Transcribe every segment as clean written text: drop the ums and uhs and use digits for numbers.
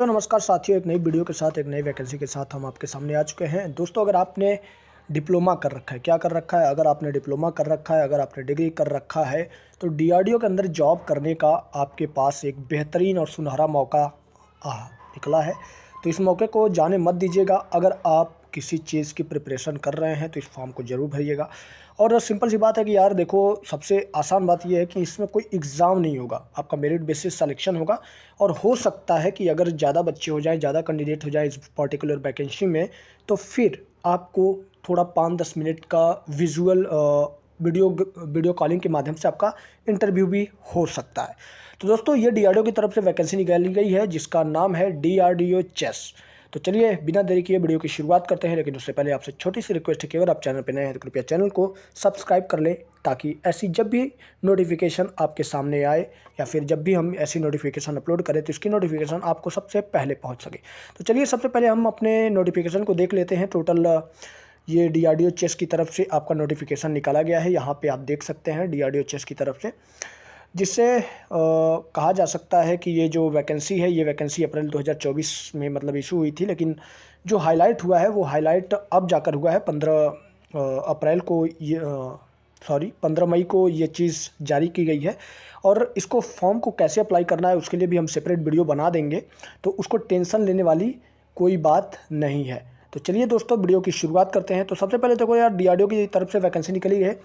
तो नमस्कार साथियों, एक नई वीडियो के साथ एक नई वैकेंसी के साथ हम आपके सामने आ चुके हैं। दोस्तों, अगर आपने डिप्लोमा कर रखा है, क्या कर रखा है, अगर आपने डिप्लोमा कर रखा है, अगर आपने डिग्री कर रखा है, तो डीआरडीओ के अंदर जॉब करने का आपके पास एक बेहतरीन और सुनहरा मौका निकला है। तो इस मौके को जाने मत दीजिएगा। अगर आप किसी चीज़ की प्रिपरेशन कर रहे हैं तो इस फॉर्म को ज़रूर भरिएगा। और सिंपल सी बात है कि यार देखो, सबसे आसान बात यह है कि इसमें कोई एग्ज़ाम नहीं होगा, आपका मेरिट बेसिस सिलेक्शन होगा। और हो सकता है कि अगर ज़्यादा बच्चे हो जाएँ, ज़्यादा कैंडिडेट हो जाएँ इस पर्टिकुलर वैकेंसी में, तो फिर आपको थोड़ा 5-10 मिनट का वीडियो कॉलिंग के माध्यम से आपका इंटरव्यू भी हो सकता है। तो दोस्तों, ये डीआरडीओ की तरफ से वैकेंसी निकाली गई है जिसका नाम है डीआरडीओ चेस। तो चलिए बिना देरी किए वीडियो की शुरुआत करते हैं, लेकिन उससे पहले आपसे छोटी सी रिक्वेस्ट है कि अगर आप चैनल पर नए हैं तो कृपया चैनल को सब्सक्राइब कर लें, ताकि ऐसी जब भी नोटिफिकेशन आपके सामने आए या फिर जब भी हम ऐसी नोटिफिकेशन अपलोड करें तो इसकी नोटिफिकेशन आपको सबसे पहले पहुंच सके। तो चलिए सबसे पहले हम अपने नोटिफिकेशन को देख लेते हैं। टोटल ये डीआरडीओ चेस की तरफ से आपका नोटिफिकेशन निकाला गया है, यहाँ पे आप देख सकते हैं डीआरडीओ चेस की तरफ से, जिससे कहा जा सकता है कि ये जो वैकेंसी है, ये वैकेंसी अप्रैल 2024 में मतलब इशू हुई थी, लेकिन जो हाईलाइट हुआ है वो हाईलाइट अब जाकर हुआ है 15 अप्रैल को, ये 15 मई को ये चीज़ जारी की गई है। और इसको फॉर्म को कैसे अप्लाई करना है उसके लिए भी हम सेपरेट वीडियो बना देंगे, तो उसको टेंशन लेने वाली कोई बात नहीं है। तो चलिए दोस्तों, वीडियो की शुरुआत करते हैं। तो सबसे पहले देखो यार, डीआरडीओ की तरफ से वैकेंसी निकली है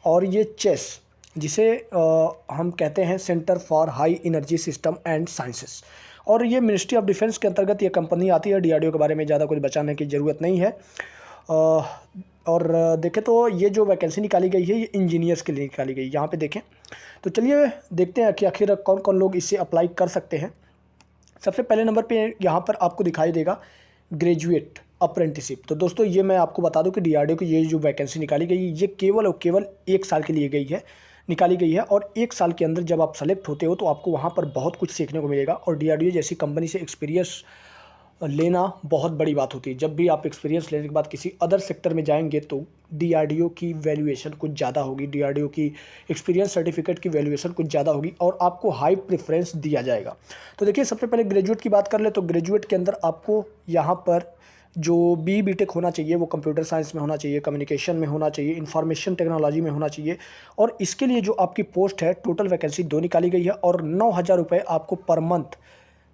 और ये चेस, जिसे हम कहते हैं centre for high energy system and sciences, और ये मिनिस्ट्री ऑफ डिफेंस के अंतर्गत ये कंपनी आती है। डीआरडीओ के बारे में ज़्यादा कुछ बताने की ज़रूरत नहीं है। और देखें तो ये जो वैकेंसी निकाली गई है ये इंजीनियर्स के लिए निकाली गई, यहाँ पे देखें। तो चलिए देखते हैं कि आखिर कौन कौन लोग इससे अप्लाई कर सकते हैं। सबसे पहले नंबर पे यहाँ पर आपको दिखाई देगा ग्रेजुएट अप्रेंटिसिप। तो दोस्तों, ये मैं आपको बता दूं कि डीआरडीओ की ये जो वैकेंसी निकाली गई है ये केवल और केवल 1 साल के लिए निकाली गई है। और 1 साल के अंदर जब आप सेलेक्ट होते हो तो आपको वहाँ पर बहुत कुछ सीखने को मिलेगा। और डीआरडीओ जैसी कंपनी से एक्सपीरियंस लेना बहुत बड़ी बात होती है। जब भी आप एक्सपीरियंस लेने के बाद किसी अदर सेक्टर में जाएंगे तो डीआरडीओ की वैल्यूएशन कुछ ज़्यादा होगी, डीआरडीओ की एक्सपीरियंस सर्टिफिकेट की वैल्यूएशन कुछ ज़्यादा होगी और आपको हाई प्रेफरेंस दिया जाएगा। तो देखिए, सबसे पहले ग्रेजुएट की बात कर ले तो ग्रेजुएट के अंदर आपको यहाँ पर जो बीटेक होना चाहिए वो कंप्यूटर साइंस में होना चाहिए, कम्युनिकेशन में होना चाहिए, इंफॉर्मेशन टेक्नोलॉजी में होना चाहिए। और इसके लिए जो आपकी पोस्ट है, टोटल वैकेंसी 2 निकाली गई है और 9,000 रुपये आपको पर मंथ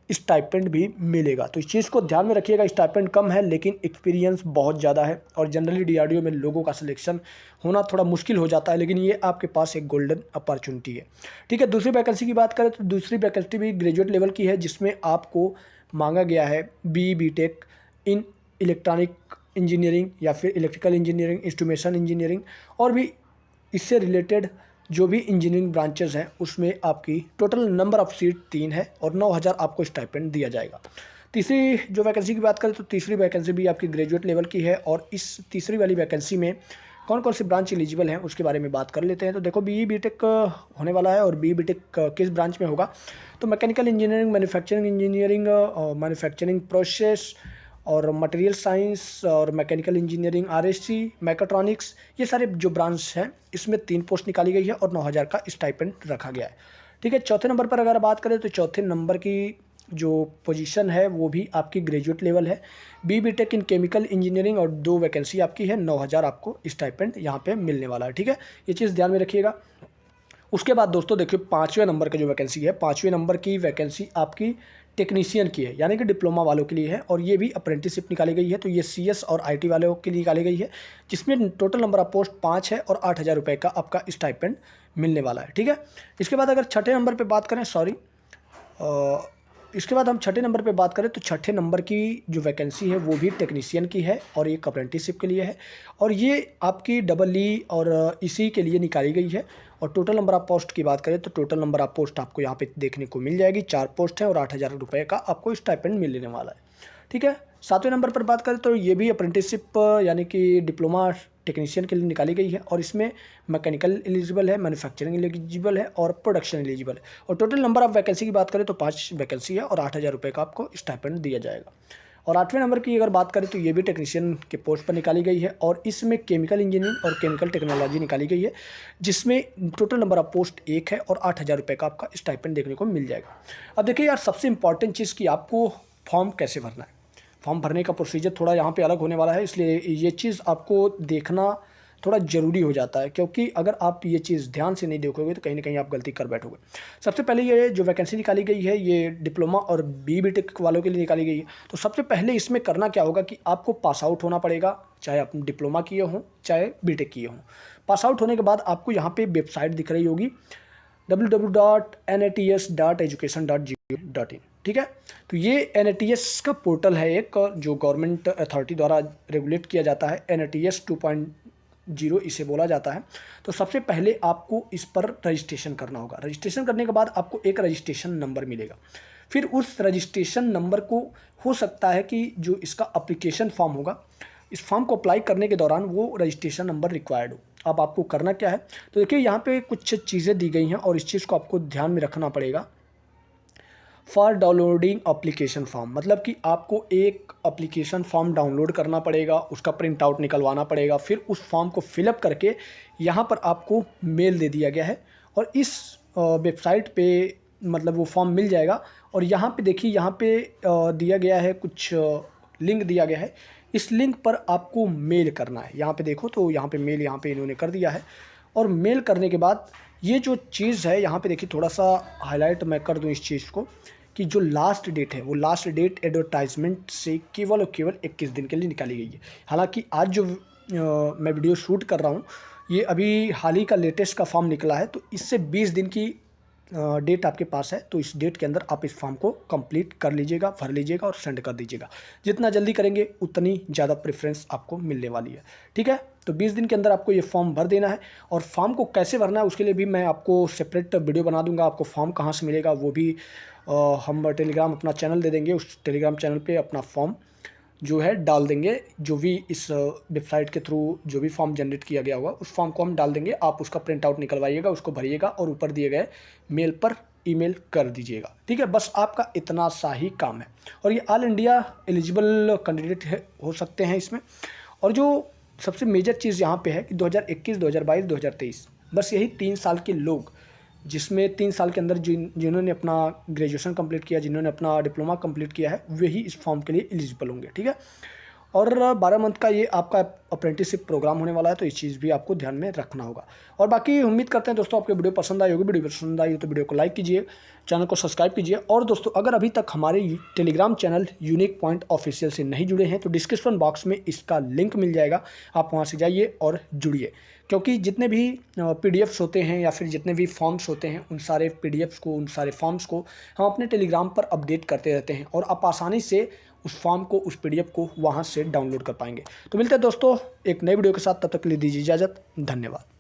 स्टाइपेंड भी मिलेगा। तो इस चीज़ को ध्यान में रखिएगा, स्टाइपेंड कम है लेकिन एक्सपीरियंस बहुत ज़्यादा है। और जनरली डीआरडीओ में लोगों का सिलेक्शन होना थोड़ा मुश्किल हो जाता है, लेकिन ये आपके पास एक गोल्डन अपॉर्चुनिटी है। ठीक है, दूसरी वैकेंसी की बात करें तो दूसरी वैकेंसी भी ग्रेजुएट लेवल की है, जिसमें आपको मांगा गया है बीटेक इन इलेक्ट्रॉनिक इंजीनियरिंग या फिर इलेक्ट्रिकल इंजीनियरिंग, इंस्ट्रूमेशन इंजीनियरिंग, और भी इससे रिलेटेड जो भी इंजीनियरिंग ब्रांचेस हैं उसमें आपकी टोटल नंबर ऑफ सीट 3 है और 9,000 आपको स्टाइपेंड दिया जाएगा। तीसरी जो वैकेंसी की बात करें तो तीसरी वैकेंसी भी आपकी ग्रेजुएट लेवल की है। और इस तीसरी वाली वैकेंसी में कौन कौन सी ब्रांच एलिजिबल हैं उसके बारे में बात कर लेते हैं। तो देखो, बीटेक होने वाला है और बीटेक किस ब्रांच में होगा, तो mechanical engineering, manufacturing engineering, manufacturing process और मटेरियल साइंस और मैकेनिकल इंजीनियरिंग, आरएससी, मैकाट्रॉनिक्स, ये सारे जो ब्रांच हैं इसमें 3 पोस्ट निकाली गई है और 9,000 का स्टाइपेंड रखा गया है। ठीक है, चौथे नंबर पर अगर बात करें तो चौथे नंबर की जो पोजीशन है वो भी आपकी ग्रेजुएट लेवल है, बीटेक इन केमिकल इंजीनियरिंग, और 2 वैकेंसी आपकी है, 9,000 आपको स्टाइपेंड यहाँ पे मिलने वाला है। ठीक है, ये चीज़ ध्यान में रखिएगा। उसके बाद दोस्तों देखिए, 5वें नंबर का जो वैकेंसी है, 5वें नंबर की वैकेंसी आपकी टेक्नीशियन की है, यानी कि डिप्लोमा वालों के लिए है और ये भी अप्रेंटिसशिप निकाली गई है। तो ये सीएस और आईटी वालों के लिए निकाली गई है, जिसमें टोटल नंबर ऑफ पोस्ट 5 है और 8,000 रुपये का आपका स्टाइपेंड मिलने वाला है। ठीक है, इसके बाद अगर छठे नंबर पर बात करें, इसके बाद हम छठे नंबर पे बात करें तो छठे नंबर की जो वैकेंसी है वो भी टेक्नीशियन की है और एक अप्रेंटिसशिप के लिए है। और ये आपकी EE और इसी के लिए निकाली गई है। और टोटल नंबर ऑफ पोस्ट की बात करें तो टोटल नंबर ऑफ पोस्ट आपको यहाँ पे देखने को मिल जाएगी, 4 पोस्ट है और 8,000 रुपये का आपको स्टाइपेंड मिलने वाला है। ठीक है, 7वें नंबर पर बात करें तो ये भी अप्रेंटिसशिप यानी कि डिप्लोमा टेक्नीशियन के लिए निकाली गई है और इसमें मैकेनिकल एलिजिबल है, मैन्युफैक्चरिंग एलिजिबल है और प्रोडक्शन एलिजिबल है। और टोटल नंबर ऑफ वैकेंसी की बात करें तो 5 वैकेंसी है और 8,000 रुपये का आपको स्टाइपेंड दिया जाएगा। और 8वें नंबर की अगर बात करें तो ये भी टेक्नीशियन के पोस्ट पर निकाली गई है और इसमें केमिकल इंजीनियरिंग और केमिकल टेक्नोलॉजी निकाली गई है, जिसमें टोटल नंबर ऑफ पोस्ट 1 है और 8,000 रुपये का आपका स्टाइपेंड देखने को मिल जाएगा। अब देखिए यार, सबसे इंपॉर्टेंट चीज़ कि आपको फॉर्म कैसे भरना है। फॉर्म भरने का प्रोसीजर थोड़ा यहाँ पे अलग होने वाला है, इसलिए ये चीज़ आपको देखना थोड़ा ज़रूरी हो जाता है, क्योंकि अगर आप ये चीज़ ध्यान से नहीं देखोगे तो कहीं ना कहीं आप गलती कर बैठोगे। सबसे पहले ये जो वैकेंसी निकाली गई है ये डिप्लोमा और BTech वालों के लिए निकाली गई है। तो सबसे पहले इसमें करना क्या होगा कि आपको पास आउट होना पड़ेगा, चाहे आप डिप्लोमा किए हों चाहे BTech किए हों। पास आउट होने के बाद आपको यहाँ पर वेबसाइट दिख रही होगी www.nats.education.go.in, ठीक है। तो ये NATS का पोर्टल है एक, जो गवर्नमेंट अथॉरिटी द्वारा रेगुलेट किया जाता है। NATS 2.0 इसे बोला जाता है। तो सबसे पहले आपको इस पर रजिस्ट्रेशन करना होगा। रजिस्ट्रेशन करने के बाद आपको एक रजिस्ट्रेशन नंबर मिलेगा। फिर उस रजिस्ट्रेशन नंबर को हो सकता है कि जो इसका अप्लीकेशन फॉर्म होगा, इस फॉर्म को अप्लाई करने के दौरान वो रजिस्ट्रेशन नंबर रिक्वायर्ड हो। अब आपको करना क्या है, तो देखिए यहाँ पे कुछ चीज़ें दी गई हैं और इस चीज़ को आपको ध्यान में रखना पड़ेगा। फॉर डाउनलोडिंग अप्लीकेशन फॉर्म, मतलब कि आपको एक अप्लीकेशन फॉर्म डाउनलोड करना पड़ेगा, उसका प्रिंट आउट निकलवाना पड़ेगा। फिर उस फॉर्म को फिलअप करके यहाँ पर आपको मेल दे दिया गया है और इस वेबसाइट पे मतलब वो फॉर्म मिल जाएगा। और यहाँ पे देखिए, यहाँ पे दिया गया है कुछ लिंक दिया गया है, इस लिंक पर आपको मेल करना है। यहाँ पे देखो तो यहाँ पे मेल यहाँ पे इन्होंने कर दिया है। और मेल करने के बाद ये जो चीज़ है यहाँ पे देखिए, थोड़ा सा हाईलाइट मैं कर दूँ इस चीज़ को, कि जो लास्ट डेट है वो लास्ट डेट एडवर्टाइजमेंट से केवल और केवल 21 दिन के लिए निकाली गई है। हालांकि आज जो मैं वीडियो शूट कर रहा हूँ ये अभी हाल ही का लेटेस्ट का फॉर्म निकला है, तो इससे 20 दिन की डेट आपके पास है। तो इस डेट के अंदर आप इस फॉर्म को कंप्लीट कर लीजिएगा, भर लीजिएगा और सेंड कर दीजिएगा। जितना जल्दी करेंगे उतनी ज़्यादा प्रेफरेंस आपको मिलने वाली है, ठीक है। तो 20 दिन के अंदर आपको ये फॉर्म भर देना है। और फॉर्म को कैसे भरना है उसके लिए भी मैं आपको सेपरेट वीडियो बना दूंगा। आपको फॉर्म कहाँ से मिलेगा वो भी हम टेलीग्राम अपना चैनल दे देंगे, उस टेलीग्राम चैनल पे अपना फॉर्म जो है डाल देंगे। जो भी इस वेबसाइट के थ्रू जो भी फॉर्म जनरेट किया गया होगा उस फॉर्म को हम डाल देंगे। आप उसका प्रिंट आउट निकलवाइएगा, उसको भरिएगा और ऊपर दिए गए मेल पर ईमेल कर दीजिएगा, ठीक है। बस आपका इतना सा ही काम है। और ये ऑल इंडिया एलिजिबल कैंडिडेट हो सकते हैं इसमें। और जो सबसे मेजर चीज़ यहाँ पे है कि 2021, 2022, 2023 बस यही 3 साल के लोग, जिसमें 3 साल के अंदर जिन्होंने अपना ग्रेजुएशन कंप्लीट किया, जिन्होंने अपना डिप्लोमा कंप्लीट किया है, वही इस फॉर्म के लिए एलिजिबल होंगे, ठीक है। और 12 मंथ का ये आपका अप्रेंटिसशिप प्रोग्राम होने वाला है, तो इस चीज़ भी आपको ध्यान में रखना होगा। और बाकी उम्मीद करते हैं दोस्तों आपको वीडियो पसंद आई होगी। वीडियो पसंद आई हो तो वीडियो को लाइक कीजिए, चैनल को सब्सक्राइब कीजिए। और दोस्तों अगर अभी तक हमारे Telegram channel unique point official से नहीं जुड़े हैं तो डिस्क्रिप्शन बॉक्स में इसका लिंक मिल जाएगा, आप वहाँ से जाइए और जुड़िए। क्योंकि जितने भी PDFs होते हैं या फिर जितने भी फॉर्म्स होते हैं उन सारे PDFs को, उन सारे फॉर्म्स को हम अपने टेलीग्राम पर अपडेट करते रहते हैं और आप आसानी से उस फॉर्म को, उस PDF को वहाँ से डाउनलोड कर पाएंगे। तो मिलते हैं दोस्तों एक नई वीडियो के साथ, तब तक के लिए दीजिए इजाज़त। धन्यवाद।